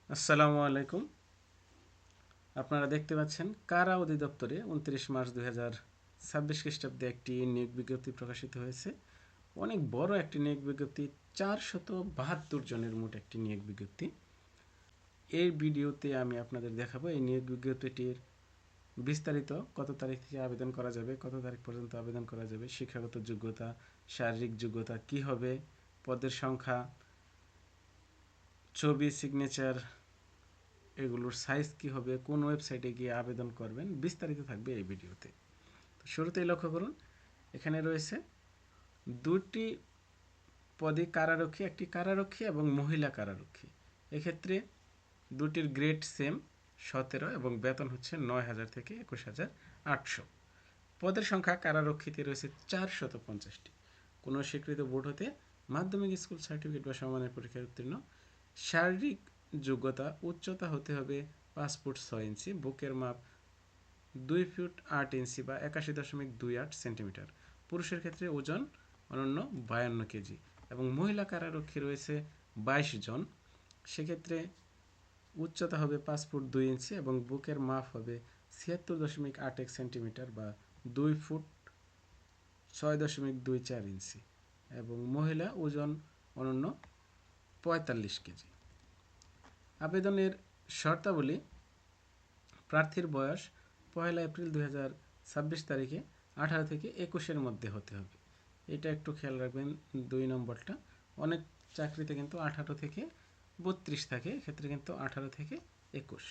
আসসালামু আলাইকুম। আপনারা দেখতে পাচ্ছেন কারা অধিদপ্তরে 29 মার্চ 2026 খ্রিস্টাব্দে একটি নিয়োগ বিজ্ঞপ্তি প্রকাশিত হয়েছে। অনেক বড় একটি নিয়োগ বিজ্ঞপ্তি, 472 জনের মোট একটি নিয়োগ বিজ্ঞপ্তি। এই ভিডিওতে আমি আপনাদের দেখাবো এই নিয়োগ বিজ্ঞপ্তিটির বিস্তারিত, কত তারিখ থেকে আবেদন করা যাবে, কত তারিখ পর্যন্ত আবেদন করা যাবে, শিক্ষাগত যোগ্যতা, শারীরিক যোগ্যতা কী হবে, পদের সংখ্যা, ছবি, সিগনেচার, এগুলোর সাইজ কী হবে, কোন ওয়েবসাইটে গিয়ে আবেদন করবেন, বিস্তারিত থাকবে এই ভিডিওতে। তো শুরুতেই লক্ষ্য করুন, এখানে রয়েছে দুটি পদে কারারক্ষী, একটি কারারক্ষী এবং মহিলা কারারক্ষী। এক্ষেত্রে দুটির গ্রেড সেম 17 এবং বেতন হচ্ছে 9,000 থেকে 21,800। পদের সংখ্যা কারারক্ষীতে রয়েছে 450টি। কোনো স্বীকৃত বোর্ড হতে মাধ্যমিক স্কুল সার্টিফিকেট বা সমমানের পরীক্ষায় উত্তীর্ণ। শারীরিক যোগ্যতা, উচ্চতা হতে হবে 5 ফুট 6 ইঞ্চি, বুকের মাপ 2 ফুট 8 ইঞ্চি বা 81.28 সেন্টিমিটার। পুরুষের ক্ষেত্রে ওজন অনন্য 52 কেজি এবং মহিলা কারারক্ষী রয়েছে 22 জন। সেক্ষেত্রে উচ্চতা হবে 5 ফুট 2 ইঞ্চি এবং বুকের মাপ হবে 76.81 সেন্টিমিটার বা 2 ফুট 6.24 ইঞ্চি এবং মহিলা ওজন অনন্য 45 কেজি। আবেদনের শর্তাবলী: প্রার্থীর বয়স 1 এপ্রিল 2026 তারিখে 18 থেকে 21-এর মধ্যে হতে হবে। এটা একটু খেয়াল রাখবেন। 2 নম্বরটা, অনেক চাকরিতে কিন্তু 18 থেকে 32 থাকে, এক্ষেত্রে কিন্তু 18 থেকে 21।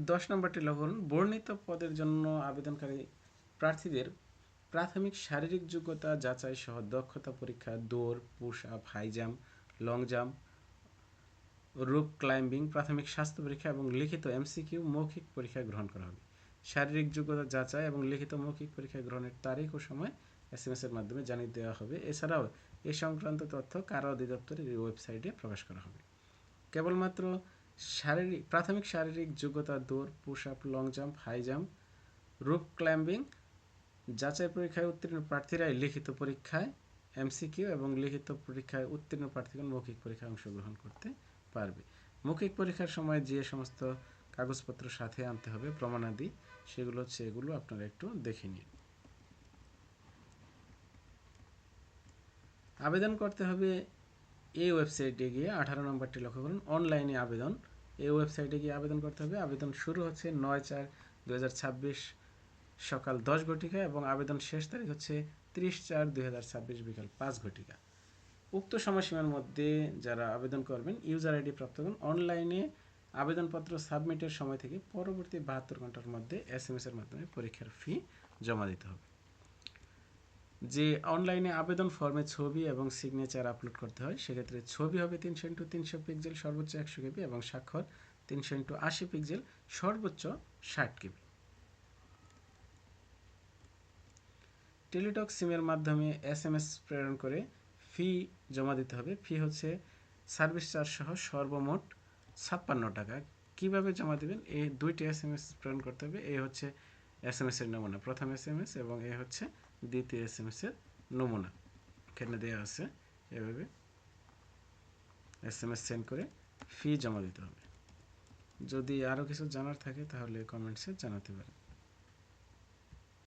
10 নম্বরটি লক্ষ্য করুন, বর্ণিত পদের জন্য আবেদনকারী প্রার্থীদের প্রাথমিক শারীরিক যোগ্যতা যাচাই সহ দক্ষতা পরীক্ষা, দৌড়, push up, high jump, long jump, rope climbing, প্রাথমিক স্বাস্থ্য পরীক্ষা এবং লিখিত এমসিকিউ মৌখিক পরীক্ষা গ্রহণ করা হবে। শারীরিক যোগ্যতা যাচাই এবং লিখিত মৌখিক পরীক্ষা গ্রহণের তারিখ ও সময় SMS এর মাধ্যমে জানিয়ে দেওয়া হবে। এছাড়াও এ সংক্রান্ত তথ্য কারা অধিদপ্তরের এই ওয়েবসাইটে প্রকাশ করা হবে। কেবলমাত্র প্রাথমিক শারীরিক যোগ্যতা দৌড়, push up, long jump, high jump, rope climbing যাচাই পরীক্ষায় উত্তীর্ণ প্রার্থীরাই লিখিত পরীক্ষায় এমসিকিউ এবং লিখিত পরীক্ষায় উত্তীর্ণ প্রার্থীগণ মৌখিক পরীক্ষায় অংশগ্রহণ করতে পারবে। মৌখিক পরীক্ষার সময় যে সমস্ত কাগজপত্র সাথে আনতে হবে, প্রমাণাদি, সেগুলো হচ্ছে এগুলো, আপনারা একটু দেখে নিন। আবেদন করতে হবে এই ওয়েবসাইটে গিয়ে। 18 নম্বরটি লক্ষ্য করুন, অনলাইনে আবেদন। এই ওয়েবসাইটে গিয়ে আবেদন করতে হবে। আবেদন শুরু হচ্ছে 9/4/2026 সকাল 10 ঘটিকা এবং আবেদন শেষ তারিখ হচ্ছে 30/4/2026 বিকাল 5 ঘটিকা। উক্ত সময়সীমার মধ্যে যারা আবেদন করবেন, ইউজার আইডি প্রাপ্তগণ অনলাইনে আবেদনপত্র সাবমিটের সময় থেকে পরবর্তী 72 ঘন্টার মধ্যে SMS এর মাধ্যমে পরীক্ষার ফি জমা দিতে হবে। যে অনলাইনে আবেদন ফর্মে ছবি এবং সিগনেচার আপলোড করতে হয়, সেক্ষেত্রে ছবি হবে 300x300 পিক্সেল সর্বোচ্চ 100 কেবি এবং স্বাক্ষর 300x80 পিক্সেল সর্বোচ্চ 60 কেবি। টেলিটক সিমের মাধ্যমে SMS প্রেরণ করে ফি জমা দিতে হবে। ফি হচ্ছে সার্ভিস চার্জ সহ সর্বমোট 56 টাকা। কীভাবে জমা দেবেন? এই 2টি SMS প্রেরণ করতে হবে। এ হচ্ছে SMS এর নমুনা, প্রথম SMS, এবং এ হচ্ছে দ্বিতীয় SMS এর নমুনা। এখানে দেওয়া আছে, এভাবে SMS সেন্ড করে ফি জমা দিতে হবে। যদি আরও কিছু জানার থাকে তাহলে কমেন্টসে জানাতে পারেন।